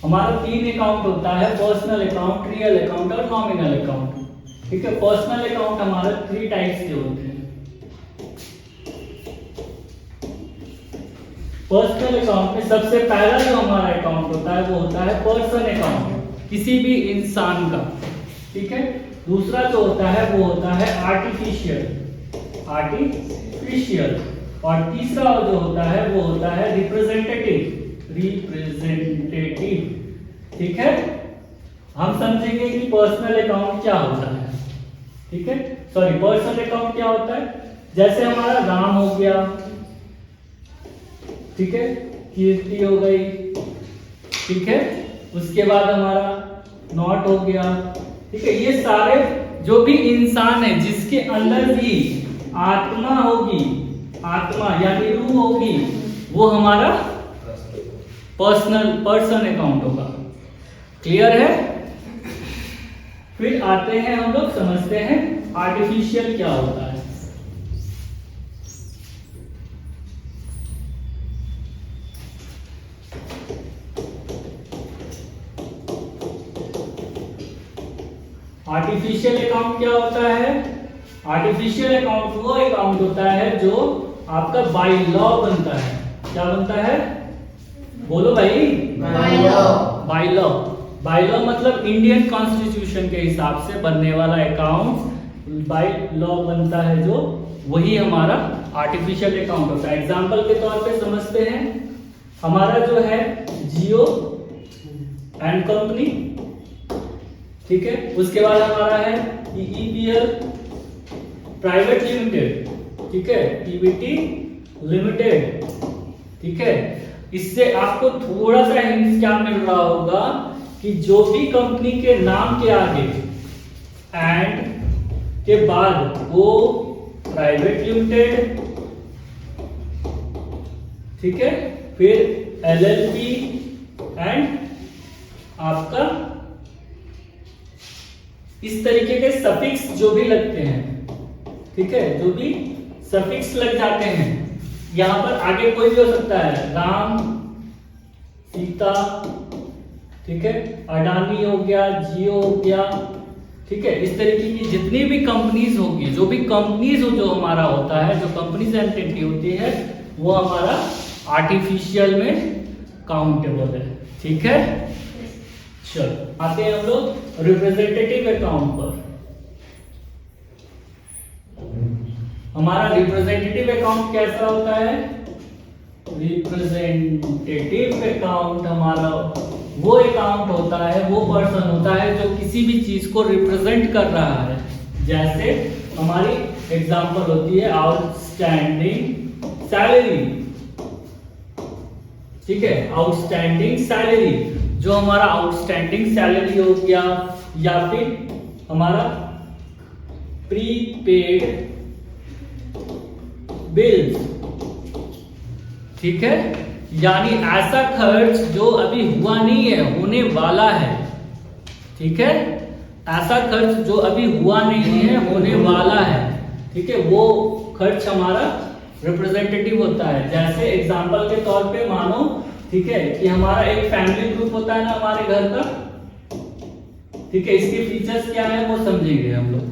हमारा 3 अकाउंट होता है, पर्सनल अकाउंट, रियल अकाउंट और नॉमिनल अकाउंट। ठीक है, पर्सनल अकाउंट हमारे 3 टाइप्स के होते हैं। पर्सनल अकाउंट में सबसे पहला जो हमारा अकाउंट होता है वो होता है पर्सन अकाउंट, किसी भी इंसान का। ठीक है, दूसरा जो होता है वो होता है आर्टिफिशियल, और तीसरा जो होता है वो होता है रिप्रेजेंटेटिव। ठीक है, हम समझेंगे कि पर्सनल अकाउंट क्या होता है। ठीक है, सॉरी, पर्सनल अकाउंट क्या होता है। जैसे हमारा राम हो गया, ठीक है, कीर्ति हो गई, ठीक है, उसके बाद हमारा नॉट हो गया। ठीक है, ये सारे जो भी इंसान है जिसके अंदर भी आत्मा होगी, आत्मा यानी रूह होगी, वो हमारा पर्सन अकाउंट होगा। क्लियर है। फिर आते हैं हम लोग, समझते हैं आर्टिफिशियल क्या होता है। आर्टिफिशियल अकाउंट क्या होता है। आर्टिफिशियल अकाउंट वो अकाउंट होता है जो आपका बाय लॉ बनता है। क्या बनता है, बोलो भाई। बाय लॉ मतलब इंडियन कॉन्स्टिट्यूशन के हिसाब से बनने वाला अकाउंट बाय लॉ बनता है, जो वही हमारा आर्टिफिशियल अकाउंट होता है। एग्जांपल के तौर पे समझते हैं, हमारा जो है जियो एंड कंपनी, ठीक है, उसके बाद हमारा है ईपीएल प्राइवेट लिमिटेड, ठीक है, पीवीटी लिमिटेड। ठीक है, इससे आपको थोड़ा सा हिंट क्या मिल रहा होगा कि जो भी कंपनी के नाम के आगे एंड के बाद वो प्राइवेट लिमिटेड, ठीक है, फिर एलएलपी एंड आपका इस तरीके के सफिक्स जो भी लगते हैं, ठीक है, जो भी सफिक्स लग जाते हैं, यहां पर आगे कोई भी हो सकता है, राम, सीता, ठीक है, अडानी हो गया, जियो हो गया, ठीक है, इस तरीके की जितनी भी कंपनीज होगी, जो भी कंपनीज जो हमारा होता है, जो कंपनीज एंटिटी होती है, वो हमारा आर्टिफिशियल में काउंटेबल है। ठीक है, चलो आते हैं हम लोग रिप्रेजेंटेटिव अकाउंट पर। हमारा रिप्रेजेंटेटिव अकाउंट कैसा होता है। रिप्रेजेंटेटिव अकाउंट हमारा वो अकाउंट होता है, वो पर्सन होता है जो किसी भी चीज को रिप्रेजेंट कर रहा है। जैसे हमारी एग्जांपल होती है आउटस्टैंडिंग सैलरी, ठीक है, आउटस्टैंडिंग सैलरी, जो हमारा आउटस्टैंडिंग सैलरी हो गया, या फिर हमारा प्रीपेड बिल्स, ठीक है, यानी ऐसा खर्च जो अभी हुआ नहीं है, होने वाला है। ठीक है, ऐसा खर्च जो अभी हुआ नहीं है, होने वाला है। ठीक है, वो खर्च हमारा रिप्रेजेंटेटिव होता है। जैसे एग्जांपल के तौर पे मानो, ठीक है, कि हमारा एक फैमिली ग्रुप होता है ना हमारे घर का, ठीक है, इसके फीचर्स क्या है वो समझेंगे हम लोग।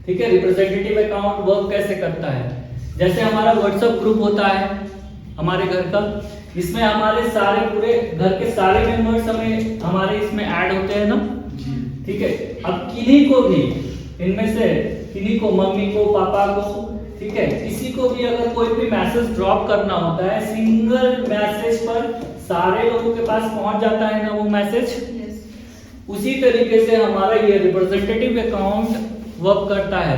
ठीक है, रिप्रेजेंटेटिव अकाउंट वर्क कैसे करता है। जैसे हमारा व्हाट्सएप ग्रुप होता है हमारे घर का, इसमें हमारे सारे पूरे घर के सारे मेंबर्स हमारे इसमें ऐड होते हैं ना। ठीक है, अब किन्हीं को भी इनमें से किन्हीं को, मम्मी को, पापा को, ठीक है, किसी को भी अगर कोई भी मैसेज ड्रॉप करना होता है, सिंगल मैसेज पर सारे लोगों के पास पहुंच जाता है ना वो मैसेज। उसी तरीके से हमारा ये रिप्रेजेंटेटिव अकाउंट वर्क करता है।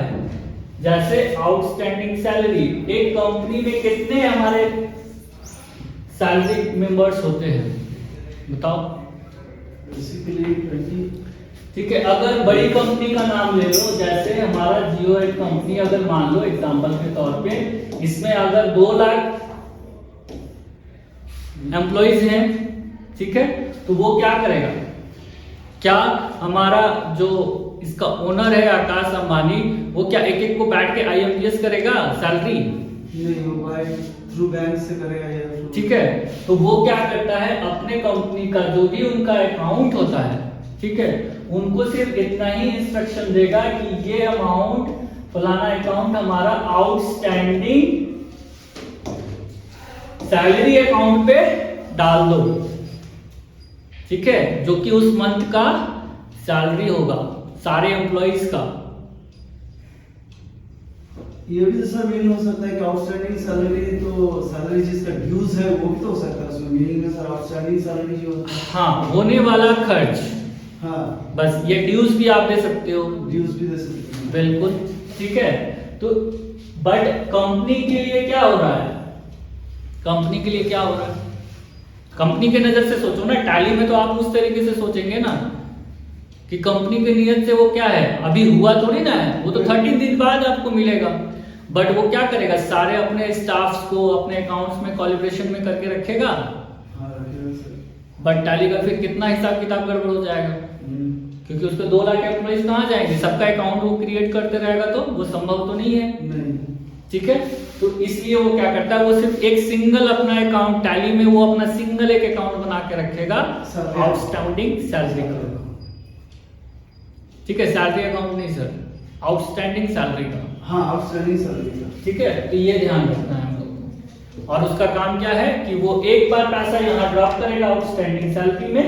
जैसे आउटस्टैंडिंग सैलरी, एक कंपनी में कितने हमारे सैलरी मेंबर्स होते हैं बताओ। बेसिकली 20। ठीक है, अगर बड़ी कंपनी का नाम ले लो, जैसे हमारा जियो एक कंपनी, अगर मान लो एग्जांपल के तौर पे, इसमें अगर 2 लाख एम्प्लॉइज हैं, ठीक है, तो वो क्या करेगा, क्या हमारा जो इसका ओनर है आकाश अंबानी, वो क्या एक एक को बैठ के आईएमपीएस करेगा सैलरी? नहीं, थ्रू बैंक से करेगा या through- ठीक है, तो वो क्या करता है, अपने कंपनी का जो भी उनका अकाउंट होता है, ठीक है, उनको सिर्फ इतना ही इंस्ट्रक्शन देगा कि ये अमाउंट फलाना अकाउंट हमारा आउटस्टैंडिंग सैलरी अकाउंट पे डाल दो, ठीक है, जो कि उस मंथ का सैलरी होगा सारे एम्प्लॉइज का। ये भी तो सर मीनिंग हो सकता है कि आउटस्टैंडिंग सैलरी, तो सैलरी जिसका ड्यूज है वो भी तो हो सकता है उसमें मीनिंग में सर, आउटस्टैंडिंग सैलरी जो होता है। हाँ, होने वाला खर्च, हाँ, बस ये ड्यूज भी आप दे सकते हो, ड्यूज भी दे सकते हैं। बिल्कुल, ठीक है। तो बट कंपनी के लिए क्या हो रहा है, कंपनी के लिए क्या हो रहा है, कंपनी के नजर से सोचो ना, टैली में तो आप उस तरीके से सोचेंगे ना कि कंपनी की नियत से वो क्या है, अभी हुआ थोड़ी ना है, वो तो 13 दिन बाद आपको मिलेगा। बट वो क्या करेगा, सारे अपने स्टाफ्स को अपने अकाउंट्स में कोलैबोरेशन में करके रखेगा, हाँ, रखेगा सर। बट टैली का फिर कितना हिसाब किताब गड़बड़ हो जाएगा, क्योंकि उसके 2 लाख एम्प्लॉइज कहाँ जाएंगे, सबका अकाउंट वो क्रिएट करते रहेगा तो वो संभव तो नहीं है, नहीं, ठीक है। तो इसलिए वो क्या करता है, वो सिर्फ एक सिंगल अपना अकाउंट टैली में वो अपना सिंगल एक अकाउंट बना के रखेगा आउटस्टैंडिंग सैलरी का, ठीक है, सैलरी अकाउंट नहीं सर, आउटस्टैंडिंग सैलरी का, हाँ, आउटस्टैंडिंग सैलरी का, ठीक है। तो ये ध्यान रखना है हम लोग को, और उसका काम क्या है कि वो एक बार पैसा यहाँ ड्रॉप करेगा आउटस्टैंडिंग सैलरी में,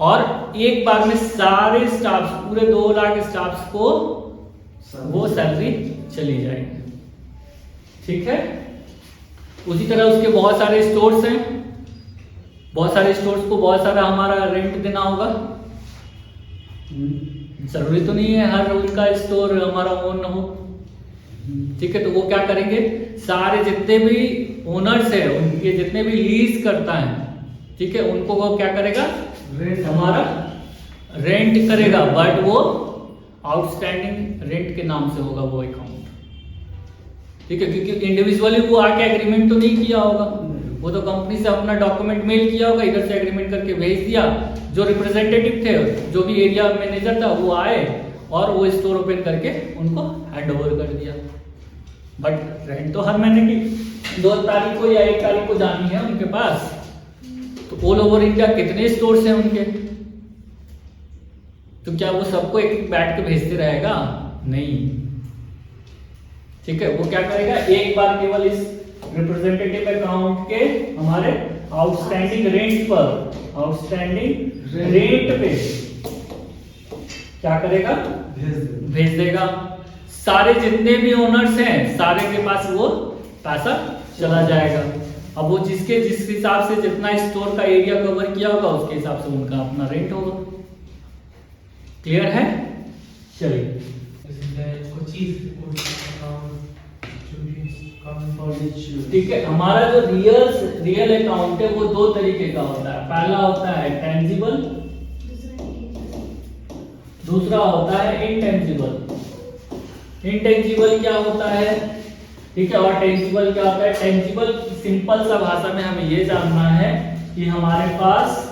और एक बार में सारे स्टाफ्स, पूरे 2 लाख स्टाफ्स को वो सैलरी चली जाएगी, ठीक है। उसी तरह उसके बहुत सारे स्टोर्स हैं, बहुत सारे स्टोर्स को बहुत सारा हमारा रेंट देना होगा, जरूरी तो नहीं है हर उनका स्टोर हमारा ओन हो, ठीक है। तो वो क्या करेंगे, सारे जितने भी ओनर्स है उनके जितने भी लीज करता है, ठीक है, उनको वो क्या करेगा, हमारा रेंट करेगा, बट वो आउटस्टैंडिंग रेंट के नाम से होगा वो अकाउंट, ठीक है, क्योंकि इंडिविजुअली वो आके एग्रीमेंट तो नहीं किया होगा, वो तो कंपनी से अपना डॉक्यूमेंट मेल किया होगा, इधर से एग्रीमेंट करके भेज दिया, जो रिप्रेजेंटेटिव थे, जो भी एरिया मैनेजर था वो आए और वो स्टोर ओपन करके उनको हैंड ओवर कर दिया। बट रेंट तो हर महीने की 2 तारीख को या 1 तारीख को जानी है उनके पास, तो ऑल ओवर इंडिया कितने स्टोर्स हैं उनके, तो क्या वो सबको एक बैठ के भेजते रहेगा, नहीं, ठीक है। वो क्या करेगा, एक बार केवल इस रिप्रेजेंटेटिव अकाउंट के हमारे आउटस्टैंडिंग रेंट पर, आउटस्टैंडिंग रेंट पे क्या करेगा, भेज देगा, सारे जितने भी ओनर्स हैं सारे के पास वो पैसा चला जाएगा। अब वो जिस हिसाब से जितना स्टोर का एरिया कवर किया होगा उसके हिसाब से उनका अपना रेंट होगा, क्लियर है। चलिए, ठीक है, हमारा जो रियल अकाउंट है वो 2 तरीके का होता है, पहला होता है टेंजिबल, दूसरा होता है इनटेंजिबल। इनटेंजिबल क्या होता है, ठीक है, और टेंजिबल क्या होता है। टेंजिबल सिंपल सा भाषा में हमें ये जानना है कि हमारे पास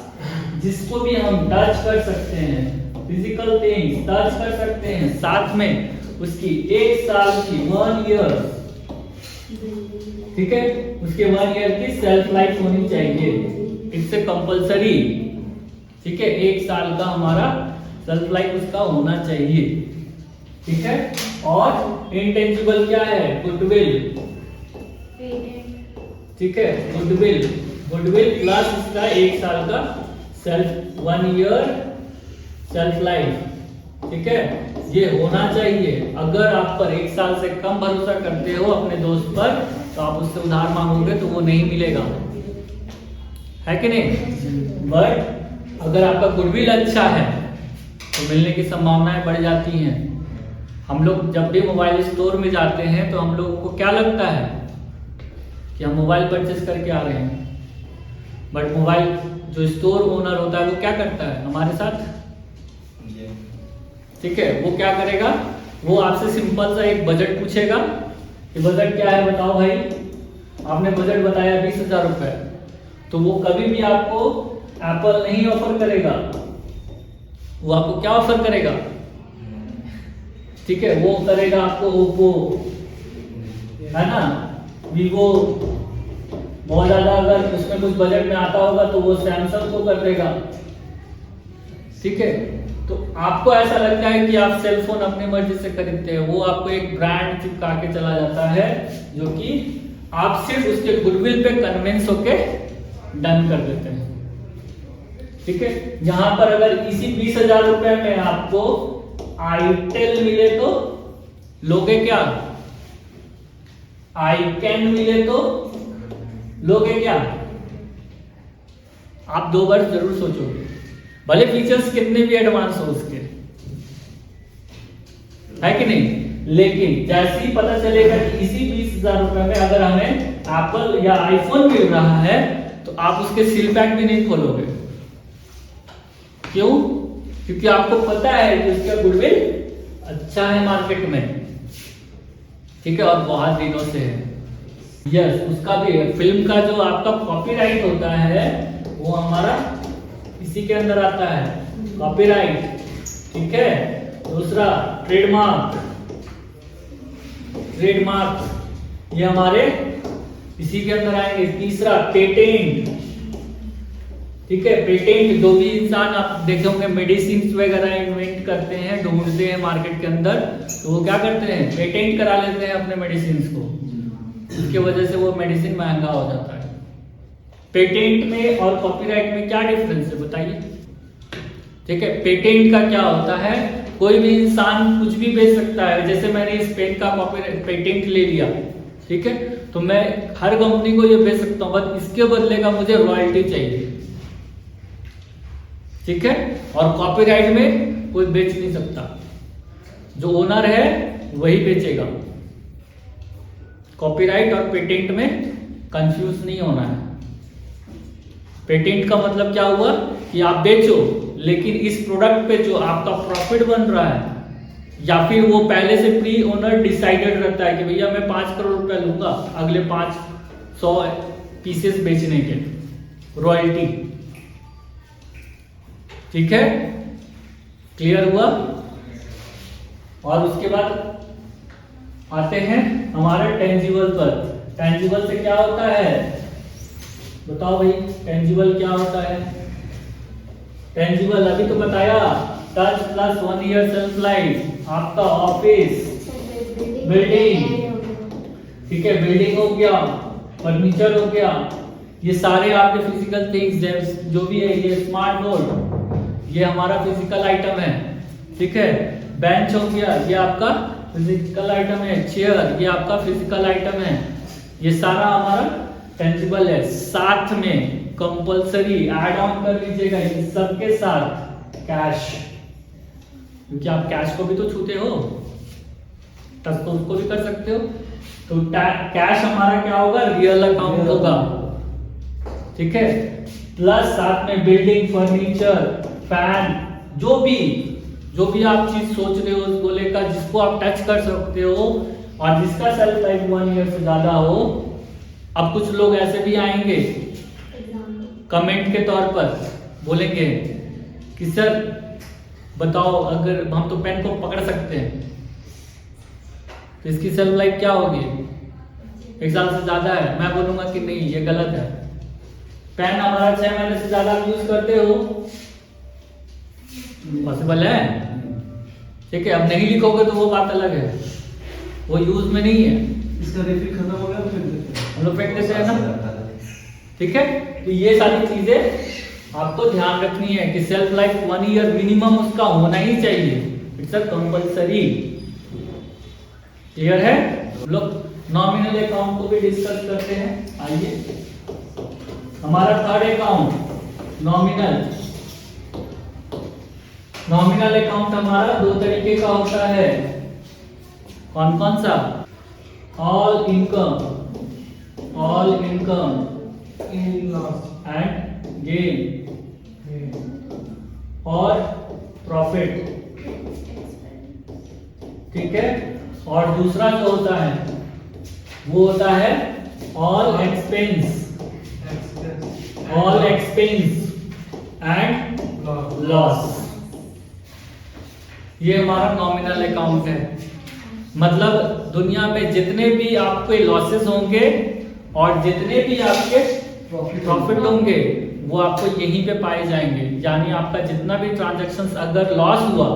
जिसको भी हम टच कर सकते हैं, फिजिकल थिंग्स टच कर सकते हैं, साथ में उसकी 1 साल की 1 ईयर, ठीक है, उसके 1 ईयर की सेल्फ लाइफ होनी चाहिए, इट्स कंपल्सरी, ठीक है, 1 साल का हमारा सेल्फ लाइफ उसका होना चाहिए, ठीक है। और इंटेंजिबल क्या है, गुडविल, ठीक है, गुडविल प्लस इसका 1 साल का सेल्फ 1 ईयर सेल्फ लाइफ, ठीक है, ये होना चाहिए। अगर आप पर 1 साल से कम भरोसा करते हो अपने दोस्त पर, तो आप उससे उधार मांगोगे तो वो नहीं मिलेगा, है कि नहीं। बट अगर आपका गुडविल अच्छा है तो मिलने की संभावनाएं बढ़ जाती हैं। हम लोग जब भी मोबाइल स्टोर में जाते हैं तो हम लोगों को क्या लगता है कि हम मोबाइल परचेस करके आ रहे हैं, बट मोबाइल जो स्टोर ओनर होता है वो क्या करता है हमारे साथ, ठीक है, वो क्या करेगा, वो आपसे सिंपल सा एक बजट पूछेगा कि बजट क्या है बताओ भाई, आपने बजट बताया 20,000 रुपए, तो वो कभी भी आपको एप्पल नहीं ऑफर करेगा, वो आपको क्या ऑफर करेगा, ठीक है, वो करेगा आपको ओप्पो, है ना, वीवो, बहुत ज्यादा अगर उसमें कुछ बजट में आता होगा तो वो सैमसंग को कर देगा। ठीक है, तो आपको ऐसा लगता है कि आप सेल फोन अपनी मर्जी से खरीदते हैं, वो आपको एक ब्रांड चिपका के चला जाता है, जो कि आप सिर्फ उसके गुडविल पे कन्विंस होके डन कर देते हैं। ठीक है, यहां पर अगर इसी 20,000 रुपए में आपको आईटेल मिले तो लोगे क्या? आईकैन मिले तो लोगे क्या? आप 2 बार जरूर सोचोगे, भले फीचर्स कितने भी एडवांस हो उसके, है कि नहीं, लेकिन जैसे ही पता चलेगा कि इसी 20,000 रुपए में अगर हमें एप्पल या आईफोन मिल रहा है तो आप उसके सील पैक भी नहीं खोलोगे। क्यों? क्योंकि आपको पता है कि उसका गुडविल अच्छा है मार्केट में। ठीक है, और बहुत दिनों से है। यस, उसका भी है। फिल्म का जो आपका कॉपीराइट होता है वो हमारा इसी के अंदर आता है, कॉपीराइट। ठीक है, दूसरा ट्रेडमार्क, ट्रेडमार्क ये हमारे इसी के अंदर आएंगे। तीसरा पेटेंट। ठीक है, पेटेंट जो भी इंसान आप देखे होंगे मेडिसिन वगैरह इन्वेंट करते हैं, ढूंढते हैं मार्केट के अंदर, तो वो क्या करते हैं, पेटेंट करा लेते हैं अपने मेडिसिन को। उसकी वजह से वो मेडिसिन महंगा हो जाता है। पेटेंट में और कॉपीराइट में क्या डिफरेंस है बताइए? ठीक है, पेटेंट का क्या होता है, कोई भी इंसान कुछ भी बेच सकता है। जैसे मैंने इस पेन का कॉपीराइट पेटेंट ले लिया, ठीक है, तो मैं हर कंपनी को ये बेच सकता हूं, बस इसके बदले का मुझे रॉयल्टी चाहिए। ठीक है, और कॉपीराइट में कोई बेच नहीं सकता, जो ओनर है वही बेचेगा। कॉपीराइट और पेटेंट में कंफ्यूज नहीं होना है। पेटेंट का मतलब क्या हुआ कि आप बेचो, लेकिन इस प्रोडक्ट पे जो आपका प्रॉफिट बन रहा है, या फिर वो पहले से प्री ओनर डिसाइडेड रहता है कि भैया मैं 5 करोड़ रुपया लूंगा अगले 500 पीसेस बेचने के, रॉयल्टी। ठीक है, क्लियर हुआ? और उसके बाद आते हैं हमारे टेंजिबल पर। टेंजिबल से क्या होता है बताओ भाई, टेंजिबल क्या होता है? टेंजिबल अभी तो बताया, touch plus 1 year self life, आपका ऑफिस, बिल्डिंग। ठीक है, बिल्डिंग हो गया, फर्नीचर हो गया, ये सारे आपके फिजिकल थिंग्स जो भी है। ये स्मार्ट बोर्ड, ये हमारा फिजिकल आइटम है। ठीक है, बेंच हो गया, ये आपका फिजिकल आइटम है। चेयर, ये आपका फिजिकल आइटम है। ये सारा हमारा टेंजिबल है। साथ में कंपलसरी ऐड ऑन कर लीजिएगा इन सबके साथ कैश, क्योंकि आप कैश को भी तो छूते हो, टच तो उसको भी कर सकते हो। तो कैश हमारा क्या होगा, रियल अकाउंट होगा। ठीक है, प्लस साथ में बिल्डिंग, फर्नीचर, फैन, जो भी आप चीज सोच रहे हो उस गोले का, जिसको आप टच कर सकते हो और जिसका सेल्फ लाइफ 1 ईयर से ज्यादा हो। अब कुछ लोग ऐसे भी आएंगे कमेंट के तौर पर, बोलेंगे कि सर बताओ, अगर हम तो पेन को पकड़ सकते हैं तो इसकी सेल्फ लाइफ क्या होगी, 1 साल से ज्यादा है। मैं बोलूंगा कि नहीं, ये गलत है। पेन हमारा 6 महीने से ज्यादा यूज करते हो, पॉसिबल है। ठीक है, अब नहीं लिखोगे तो वो बात अलग है, वो यूज में नहीं है। इसका रिफिल खत्म हो गया तो फेंक देते हैं, हम लोग फेंक देते हैं ना। ठीक है, तो ये सारी चीजें आपको ध्यान रखनी है कि सेल्फ लाइफ 1 ईयर मिनिमम उसका होना ही चाहिए। It's a compulsory. क्लियर है? हम लोग नॉमिनल अकाउंट को भी डिस्कस करते हैं। आइए, हमारा third account nominal. Nominal account हमारा 2 तरीके का होता है। कौन कौन सा? ऑल इनकम एंड गेन और प्रॉफिट। ठीक है, और दूसरा जो होता है वो होता है ऑल एक्सपेंस एंड लॉस। ये हमारा नॉमिनल अकाउंट है। मतलब दुनिया में जितने भी आपके लॉसेस होंगे और जितने भी आपके प्रॉफिट होंगे वो आपको यहीं पे पाए जाएंगे। यानी आपका जितना भी ट्रांजैक्शंस अगर लॉस हुआ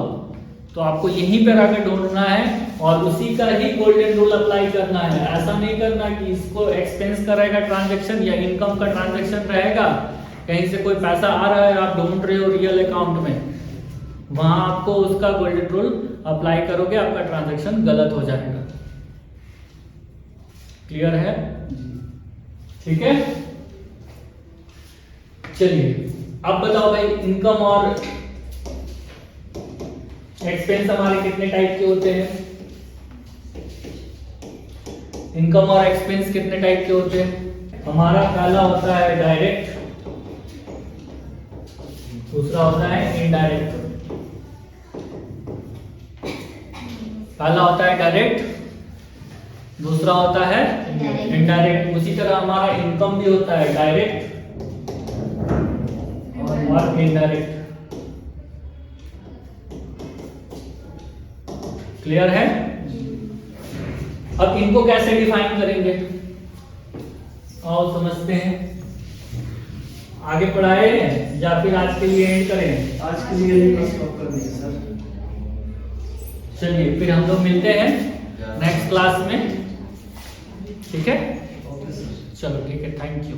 तो आपको यहीं पे आके ढूंढना है और उसी का ही गोल्डन रूल अप्लाई करना है। ऐसा नहीं करना कि इसको एक्सपेंस का रहेगा ट्रांजैक्शन या इनकम का ट्रांजैक्शन रहेगा, कहीं से कोई पैसा आ रहा है आप ढूंढ रहे हो रियल अकाउंट में, वहां आपको उसका गोल्डन रूल अप्लाई करोगे, आपका ट्रांजैक्शन गलत हो जाएगा। क्लियर है? ठीक है, चलिए अब बताओ भाई इनकम और एक्सपेंस हमारे कितने टाइप के होते हैं? इनकम और एक्सपेंस कितने टाइप के होते हैं? हमारा पहला होता है डायरेक्ट, दूसरा होता है इनडायरेक्ट। पहला होता है डायरेक्ट, दूसरा होता है इनडायरेक्ट। उसी तरह हमारा इनकम भी होता है डायरेक्ट और इनडायरेक्ट। क्लियर है? अब इनको कैसे डिफाइन करेंगे, आओ समझते हैं। आगे पढ़ाए या फिर आज के लिए एंड करें? आज के लिए यही स्टॉप कर देंगे सर। चलिए फिर हम लोग मिलते हैं नेक्स्ट क्लास में, ठीक है? Okay sir. चलो ठीक है, थैंक यू।